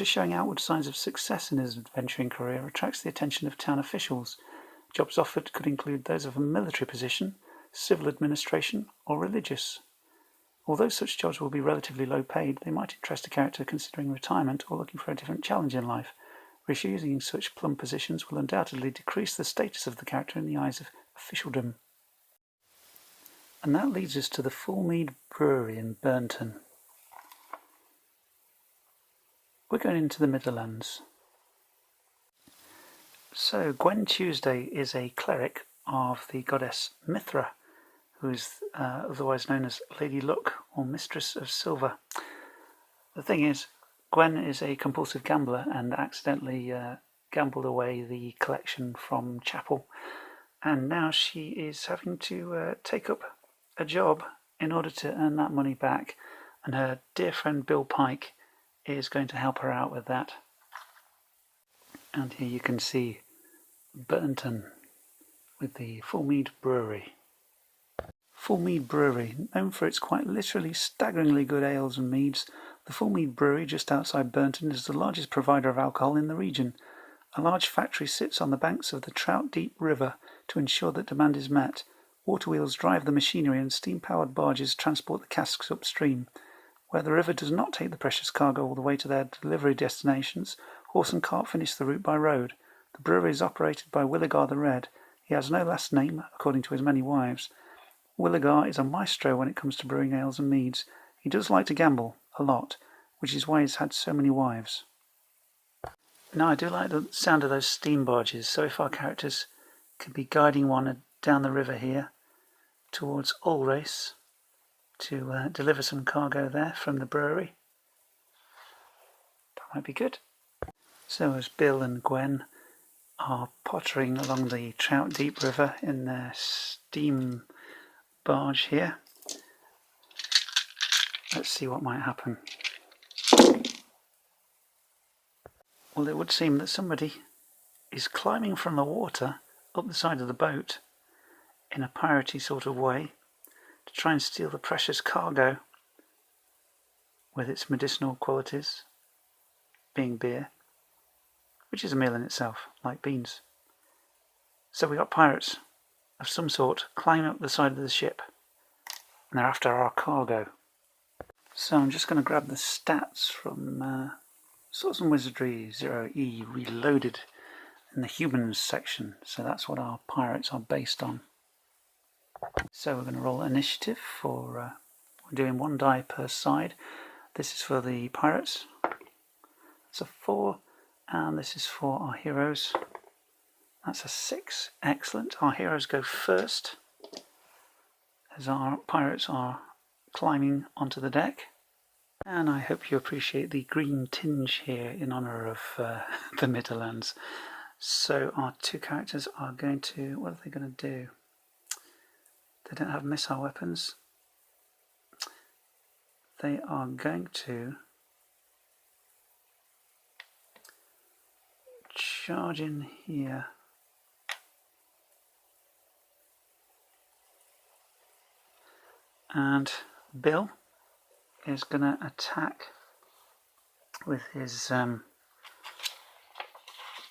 character showing outward signs of success in his adventuring career attracts the attention of town officials. Jobs offered could include those of a military position, civil administration, or religious. Although such jobs will be relatively low paid, they might interest a character considering retirement or looking for a different challenge in life. Refusing such plum positions will undoubtedly decrease the status of the character in the eyes of officialdom. And that leads us to the Fullmead Brewery in Burnton. We're going into the Midderlands. So Gwen Tuesday is a cleric of the goddess Mithra, who is otherwise known as Lady Luck or Mistress of Silver. The thing is, Gwen is a compulsive gambler and accidentally gambled away the collection from chapel, and now she is having to take up a job in order to earn that money back, and her dear friend Bill Pike is going to help her out with that. And here you can see Burnton with the Fullmead Brewery. Fullmead Brewery, known for its quite literally staggeringly good ales and meads, the Fullmead Brewery just outside Burnton is the largest provider of alcohol in the region. A large factory sits on the banks of the Trout Deep River to ensure that demand is met. Water wheels drive the machinery and steam-powered barges transport the casks upstream. Where the river does not take the precious cargo all the way to their delivery destinations, horse and cart finish the route by road. The brewery is operated by Willigar the Red. He has no last name, according to his many wives. Willigar is a maestro when it comes to brewing ales and meads. He does like to gamble, a lot, which is why he's had so many wives. Now I do like the sound of those steam barges, so if our characters could be guiding one down the river here towards Allraess, to deliver some cargo there from the brewery. That might be good. So as Bill and Gwen are pottering along the Trout Deep River in their steam barge here, let's see what might happen. Well, it would seem that somebody is climbing from the water up the side of the boat in a piratey sort of way to try and steal the precious cargo with its medicinal qualities, being beer, which is a meal in itself, like beans. So we got pirates of some sort climbing up the side of the ship, and they're after our cargo. So I'm just going to grab the stats from Swords Wizardry 0E Reloaded in the humans section. So that's what our pirates are based on. So we're going to roll initiative for, we're doing 1 die per side. This is for the pirates. That's a 4, and this is for our heroes. That's a 6. Excellent. Our heroes go first as our pirates are climbing onto the deck. And I hope you appreciate the green tinge here in honour of the Midderlands. So our 2 characters are going to, what are they going to do? They don't have missile weapons. They are going to charge in here. And Bill is going to attack with his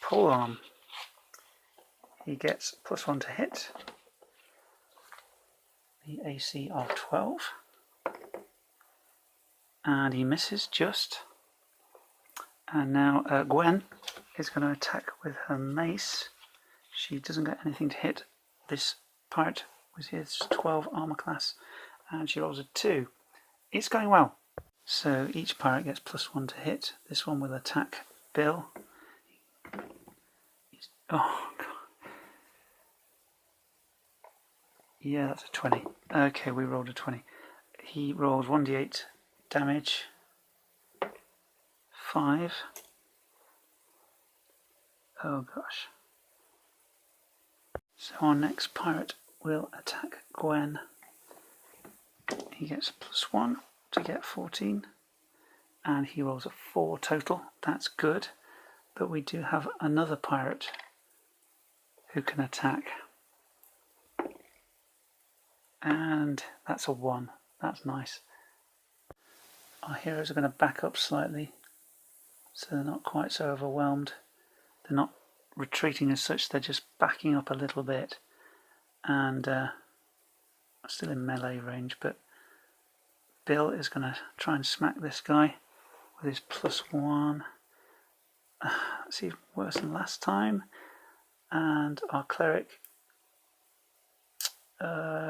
polearm. He gets +1 to hit. The AC of 12. And he misses just. And now Gwen is going to attack with her mace. She doesn't get anything to hit this pirate with his 12 armor class, and she rolls a 2. It's going well. So each pirate gets +1 to hit. This one will attack Bill. Oh god. Yeah, that's a 20. Okay, we rolled a 20. He rolls 1d8 damage. 5. Oh gosh. So our next pirate will attack Gwen. He gets +1 to get 14. And he rolls a 4 total. That's good. But we do have another pirate who can attack. And that's a 1. That's nice. Our heroes are going to back up slightly so they're not quite so overwhelmed. They're not retreating as such, they're just backing up a little bit, and still in melee range, but Bill is going to try and smack this guy with his +1. Let's see, worse than last time. And our cleric,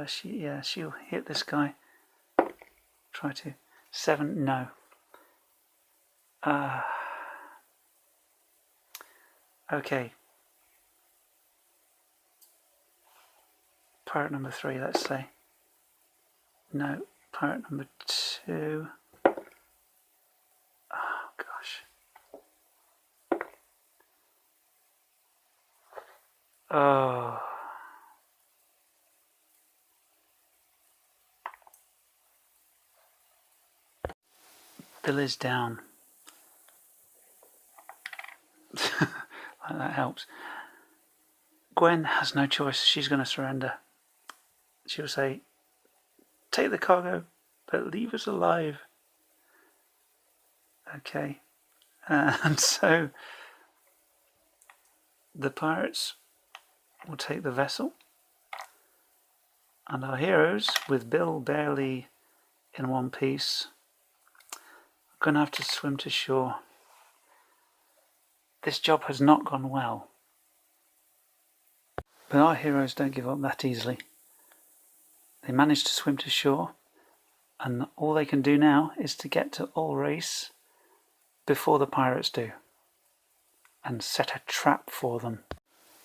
she'll hit this guy. Try to 7, no. Okay. Pirate number 3, let's say. No, pirate number 2. Oh gosh. Oh. Bill is down. That helps. Gwen has no choice. She's going to surrender. She'll say, "Take the cargo, but leave us alive." Okay. And so the pirates will take the vessel, and our heroes, with Bill barely in one piece, are going to have to swim to shore. This job has not gone well, but our heroes don't give up that easily. They manage to swim to shore, and all they can do now is to get to Allraess before the pirates do, and set a trap for them.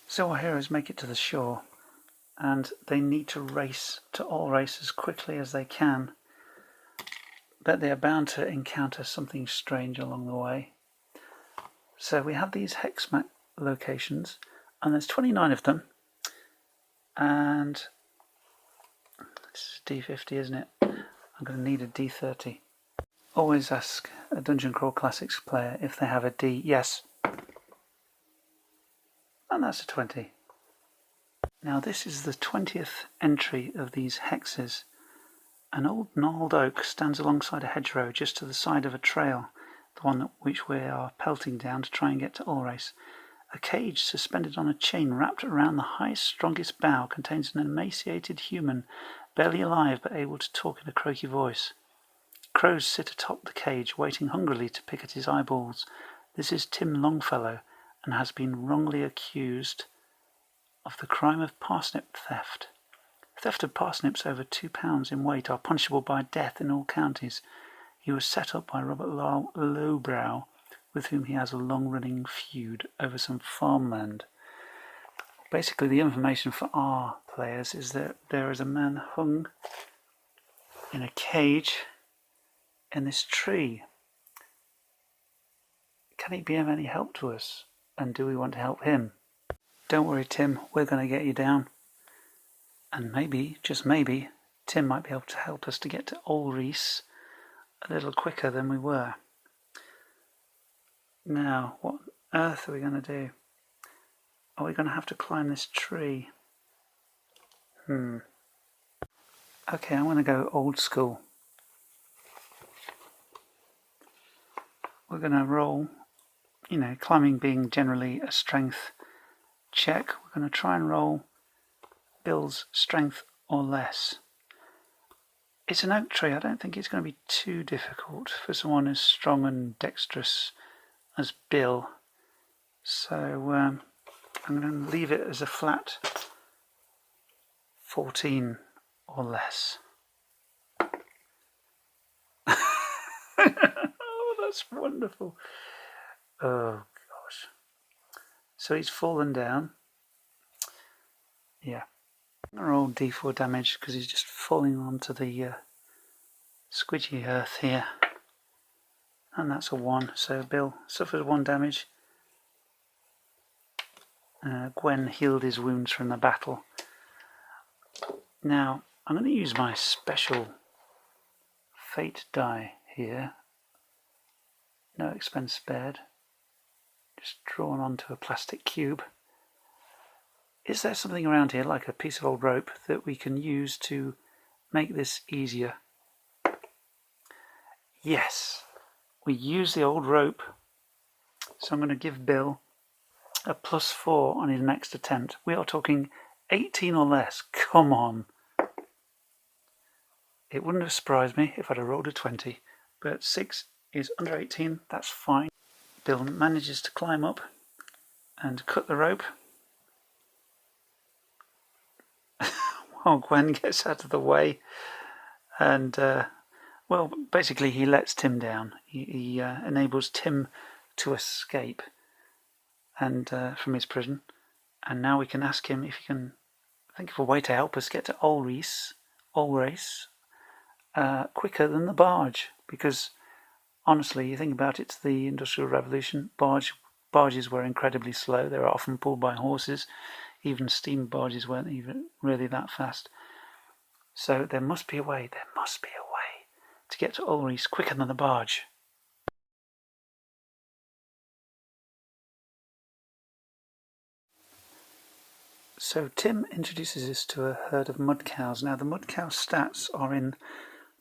So our heroes make it to the shore, and they need to race to Allraess as quickly as they can, but they are bound to encounter something strange along the way. So we have these hex map locations, and there's 29 of them, and this is D50, isn't it? I'm going to need a D30. Always ask a Dungeon Crawl Classics player if they have a D. Yes. And that's a 20. Now this is the 20th entry of these hexes. An old gnarled oak stands alongside a hedgerow just to the side of a trail, the one which we are pelting down to try and get to Allraess. A cage suspended on a chain wrapped around the highest, strongest bough contains an emaciated human, barely alive but able to talk in a croaky voice. Crows sit atop the cage, waiting hungrily to pick at his eyeballs. This is Tim Longfellow, and has been wrongly accused of the crime of parsnip theft. Theft of parsnips over 2 pounds in weight are punishable by death in all counties. He was set up by Robert Lowbrow, with whom he has a long-running feud over some farmland. Basically, the information for our players is that there is a man hung in a cage in this tree. Can he be of any help to us? And do we want to help him? Don't worry, Tim, we're going to get you down. And maybe, just maybe, Tim might be able to help us to get to Allraess a little quicker than we were. Now, what on earth are we going to do? Are we going to have to climb this tree? Okay, I'm going to go old school. We're going to roll, climbing being generally a strength check. We're going to try and roll Bill's strength or less. It's an oak tree. I don't think it's going to be too difficult for someone as strong and dexterous as Bill. So I'm going to leave it as a flat 14 or less. Oh, that's wonderful. Oh, gosh. So he's fallen down. Yeah. I'm going to roll D4 damage because he's just falling onto the squidgy earth here. And that's a 1. So Bill suffers 1 damage. Gwen healed his wounds from the battle. Now, I'm going to use my special fate die here. No expense spared. Just drawn onto a plastic cube. Is there something around here, like a piece of old rope, that we can use to make this easier? Yes. We use the old rope So I'm going to give Bill a +4 on his next attempt. We are talking 18 or less. Come on. It wouldn't have surprised me if I'd have rolled a 20, but 6 is under 18, that's fine. Bill manages to climb up and cut the rope while Gwen gets out of the way, and well, basically he lets Tim down. He enables Tim to escape and from his prison, and now we can ask him if he can think of a way to help us get to Allraess quicker than the barge, because honestly, you think about it, it's the Industrial Revolution. Barges were incredibly slow. They were often pulled by horses. Even steam barges weren't even really that fast. So there must be a way to get to Allraess quicker than the barge. So Tim introduces us to a herd of mud cows. Now the mud cow stats are in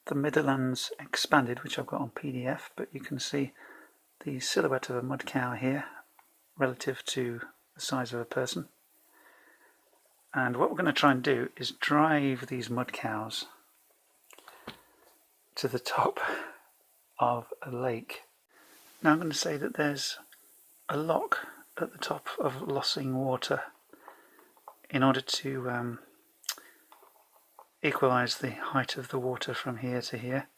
the Midderlands Expanded, which I've got on PDF, but you can see the silhouette of a mud cow here relative to the size of a person. And what we're going to try and do is drive these mud cows to the top of a lake. Now I'm going to say that there's a lock at the top of Lossing Water in order to equalise the height of the water from here to here,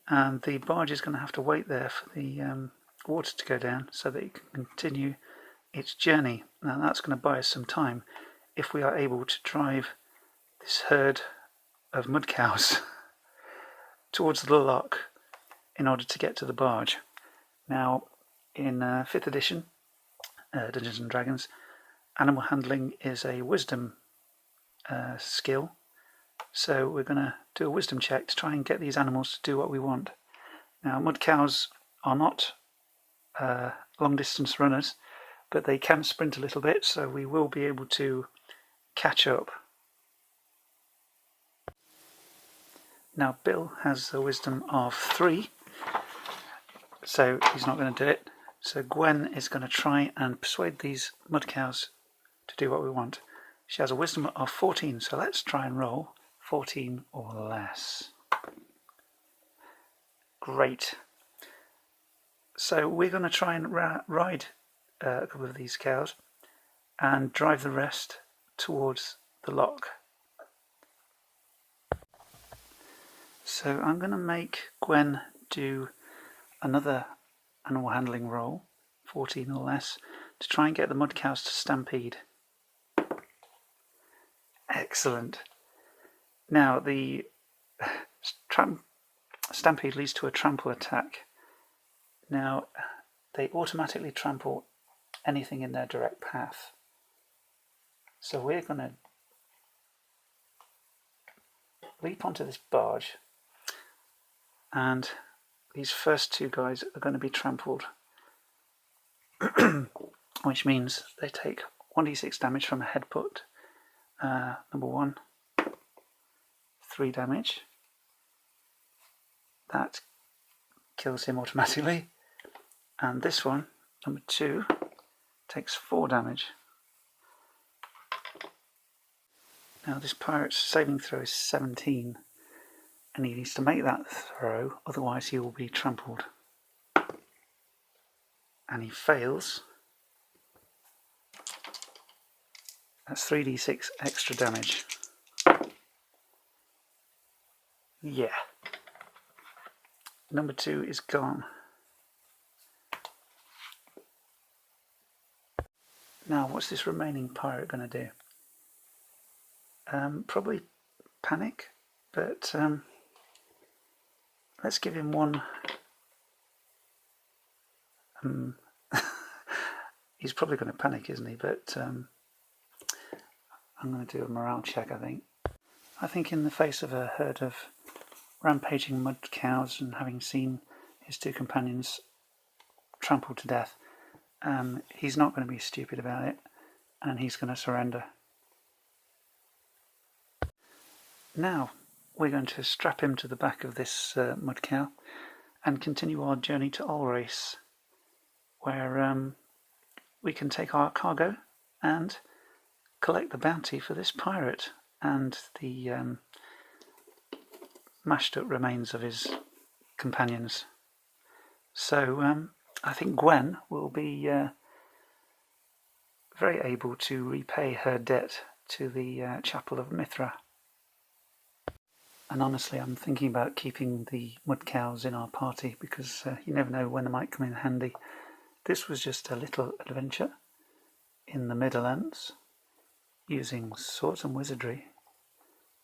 and the barge is going to have to wait there for the water to go down so that it can continue its journey. Now that's going to buy us some time if we are able to drive this herd of mud cows towards the lock in order to get to the barge. Now in 5th edition Dungeons and Dragons, animal handling is a wisdom skill, so we're going to do a wisdom check to try and get these animals to do what we want. Now mud cows are not long distance runners, but they can sprint a little bit, so we will be able to catch up. Now Bill has a wisdom of 3, so he's not going to do it. So Gwen is going to try and persuade these mud cows to do what we want. She has a wisdom of 14, so let's try and roll 14 or less. Great. So we're going to try and ride a couple of these cows and drive the rest towards the lock. So I'm going to make Gwen do another animal handling roll, 14 or less, to try and get the mud cows to stampede. Excellent. Now the stampede leads to a trample attack. Now they automatically trample anything in their direct path. So we're going to leap onto this barge, and these first 2 guys are going to be trampled, which means they take 1d6 damage from a headbutt. Number 1, 3 damage. That kills him automatically. And this one, number 2, takes 4 damage. Now this pirate's saving throw is 17, and he needs to make that throw, otherwise he will be trampled. And he fails. That's 3d6 extra damage. Yeah. Number 2 is gone. Now what's this remaining pirate going to do? Probably panic, but let's give him one. He's probably going to panic, isn't he? But I'm going to do a morale check, I think. I think in the face of a herd of rampaging mud cows and having seen his 2 companions trampled to death, he's not going to be stupid about it, and he's going to surrender. Now we're going to strap him to the back of this mud cow and continue our journey to Allraess, where we can take our cargo and collect the bounty for this pirate and the mashed up remains of his companions. So I think Gwen will be very able to repay her debt to the Chapel of Mithra. And honestly, I'm thinking about keeping the mud cows in our party because you never know when they might come in handy. This was just a little adventure in the Midderlands using Swords and Wizardry,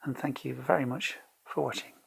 and thank you very much for watching.